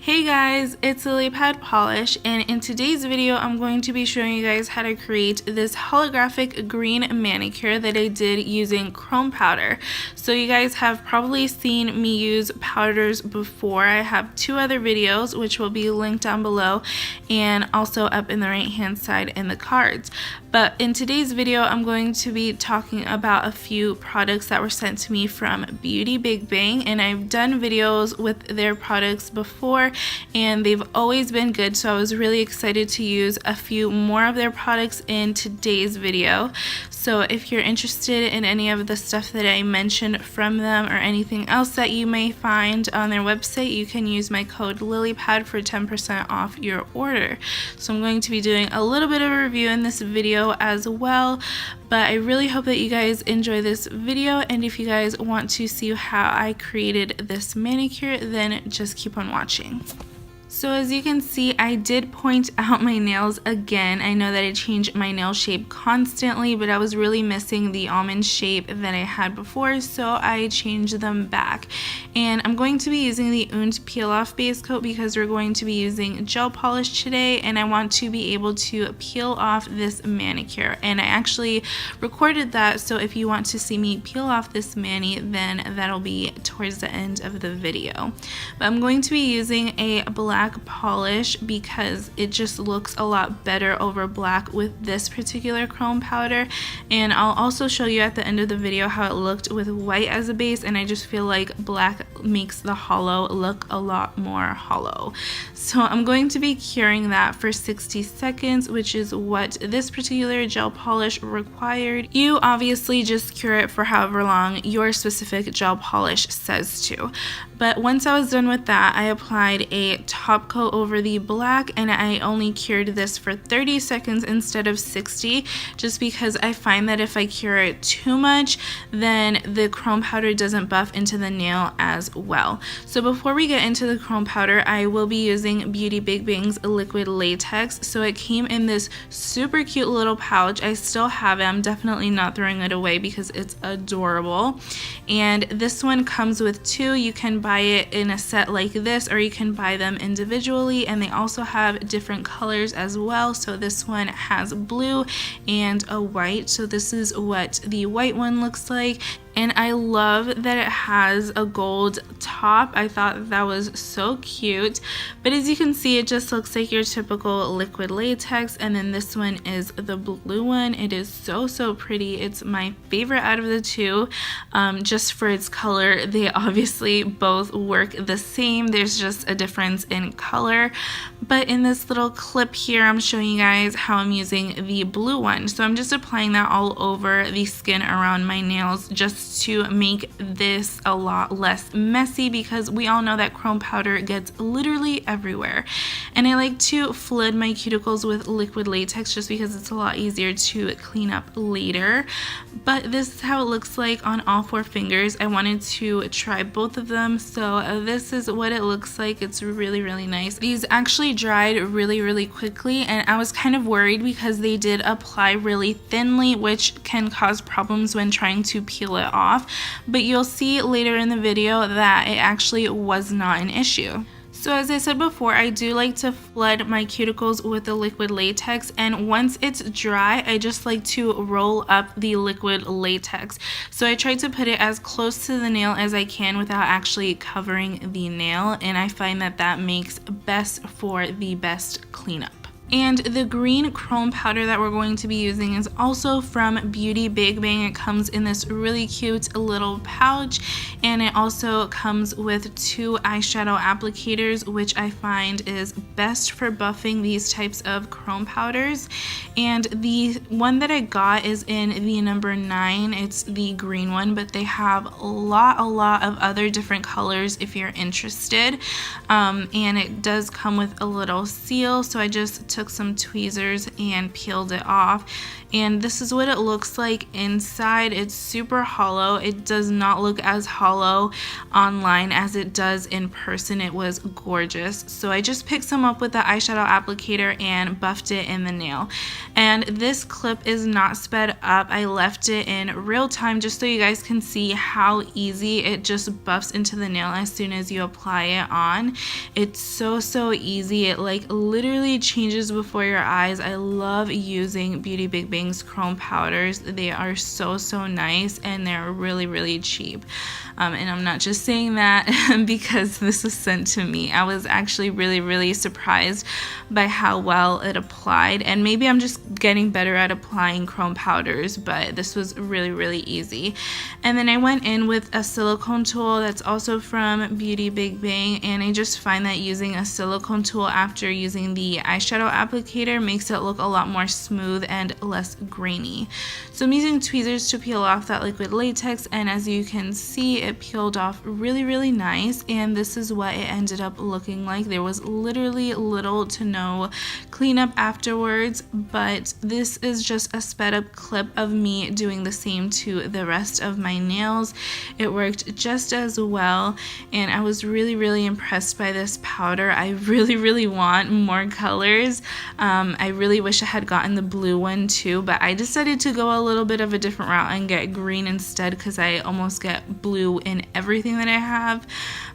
Hey guys, it's Lily Pad Polish, and in today's video I'm going to be showing you guys how to create this holographic green manicure that I did using chrome powder. So you guys have probably seen me use powders before. I have two other videos which will be linked down below and also up in the right hand side in the cards. But in today's video I'm going to be talking about a few products that were sent to me from BigBang, and I've done videos with their products before and they've always been good, so I was really excited to use a few more of their products in today's video. So if you're interested in any of the stuff that I mentioned from them or anything else that you may find on their website, you can use my code LilyPad for 10% off your order. So I'm going to be doing a little bit of a review in this video as well, but I really hope that you guys enjoy this video, and if you guys want to see how I created this manicure, then just keep on watching. So as you can see, I did point out my nails again. I know that I change my nail shape constantly, but I was really missing the almond shape that I had before, so I changed them back. And I'm going to be using the Untitled Peel Off Base Coat because we're going to be using gel polish today, and I want to be able to peel off this manicure. And I actually recorded that, so if you want to see me peel off this mani, then that'll be towards the end of the video. But I'm going to be using a black polish because it just looks a lot better over black with this particular chrome powder, and I'll also show you at the end of the video how it looked with white as a base, and I just feel like black makes the hollow look a lot more hollow. So I'm going to be curing that for 60 seconds, which is what this particular gel polish required. You obviously just cure it for however long your specific gel polish says to. But once I was done with that, I applied a top coat over the black, and I only cured this for 30 seconds instead of 60, just because I find that if I cure it too much, then the chrome powder doesn't buff into the nail as well. So before we get into the chrome powder, I will be using BigBang's liquid latex. So it came in this super cute little pouch. I still have it. I'm definitely not throwing it away because it's adorable. And this one comes with two. You can buy it in a set like this, or you can buy them individually, and they also have different colors as well. So this one has blue and a white, so this is what the white one looks like. And I love that it has a gold top. I thought that was so cute. But as you can see, it just looks like your typical liquid latex. And then this one is the blue one. It is so pretty. It's my favorite out of the two, just for its color. They obviously both work the same. There's just a difference in color. But in this little clip here, I'm showing you guys how I'm using the blue one. So I'm just applying that all over the skin around my nails, just to make this a lot less messy, because we all know that chrome powder gets literally everywhere. And I like to flood my cuticles with liquid latex just because it's a lot easier to clean up later. But this is how it looks like on all four fingers. I wanted to try both of them, so this is what it looks like. It's really nice. These actually dried really quickly, and I was kind of worried because they did apply really thinly, which can cause problems when trying to peel it off, but you'll see later in the video that it actually was not an issue. So as I said before, I do like to flood my cuticles with the liquid latex, and once it's dry, I just like to roll up the liquid latex. So I try to put it as close to the nail as I can without actually covering the nail, and I find that that makes best for the best cleanup. And the green chrome powder that we're going to be using is also from BigBang. It comes in this really cute little pouch, and it also comes with two eyeshadow applicators, which I find is best for buffing these types of chrome powders. And the one that I got is in the number 9. It's the green one, but they have a lot of other different colors if you're interested. And it does come with a little seal, so I just took some tweezers and peeled it off. and this is what it looks like inside. It's super hollow. It does not look as hollow online as it does in person. It was gorgeous. So I just picked some up with the eyeshadow applicator and buffed it in the nail. And this clip is not sped up. I left it in real time just so you guys can see how easy it just buffs into the nail as soon as you apply it on. It's so easy. It like literally changes before your eyes. I love using Beauty Big Bang's chrome powders. They are so nice, and they're really cheap. And I'm not just saying that because this was sent to me. I was actually really surprised by how well it applied, and maybe I'm just getting better at applying chrome powders, but this was really easy. And then I went in with a silicone tool that's also from Beauty Big Bang, and I just find that using a silicone tool after using the eyeshadow applicator makes it look a lot more smooth and less grainy. So I'm using tweezers to peel off that liquid latex, and as you can see, it peeled off really nice, and this is what it ended up looking like. There was literally little to no cleanup afterwards, but this is just a sped up clip of me doing the same to the rest of my nails. It worked just as well, and I was really impressed by this powder. I really want more colors. I really wish I had gotten the blue one too, but I decided to go a little bit of a different route and get green instead because I almost get blue in everything that I have.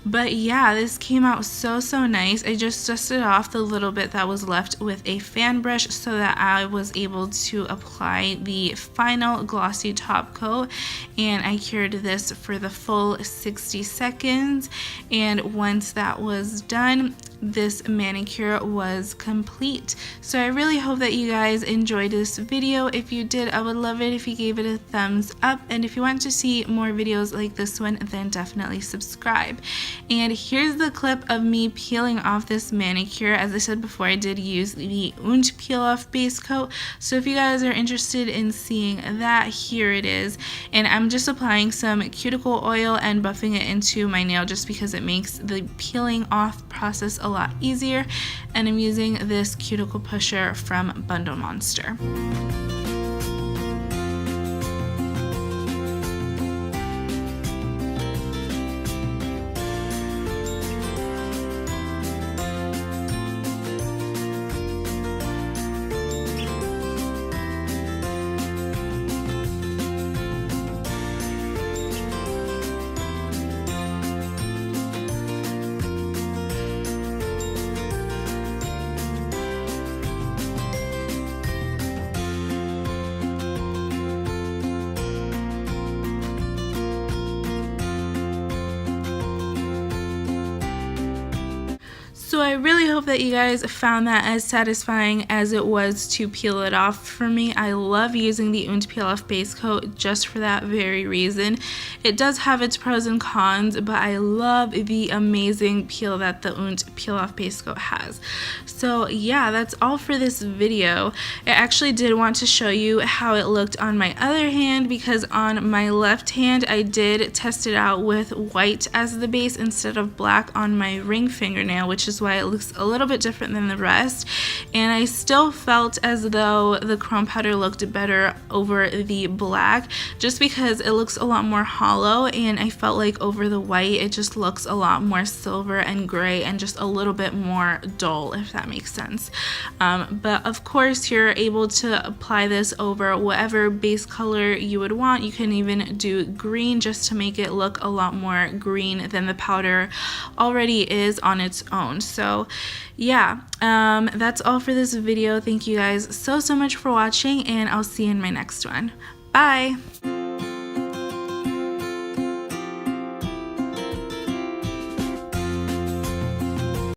But yeah, this came out so nice. I just dusted off the little bit that was left with a fan brush so that I was able to apply the final glossy top coat, and I cured this for the full 60 seconds, and once that was done, this manicure was complete. So I really hope that you guys enjoyed this video. If you did, I would love it if you gave it a thumbs up, and if you want to see more videos like this one, then definitely subscribe. And here's the clip of me peeling off this manicure. As I said before, I did use the Untitled peel off base coat, so if you guys are interested in seeing that, here it is. And I'm just applying some cuticle oil and buffing it into my nail just because it makes the peeling off process a lot easier, and I'm using this cuticle pusher from Bundle Monster. So I really hope that you guys found that as satisfying as it was to peel it off for me. I love using the Untitled peel off base coat just for that very reason. It does have its pros and cons, but I love the amazing peel that the Untitled peel off base coat has. So yeah, that's all for this video. I actually did want to show you how it looked on my other hand, because on my left hand I did test it out with white as the base instead of black on my ring fingernail, which is why it looks a little bit different than the rest. And I still felt as though the chrome powder looked better over the black, just because it looks a lot more hollow, and I felt like over the white it just looks a lot more silver and gray and just a little bit more dull, if that makes sense. But of course you're able to apply this over whatever base color you would want. You can even do green just to make it look a lot more green than the powder already is on its own. So yeah, that's all for this video. Thank you guys so much for watching, and I'll see you in my next one. Bye!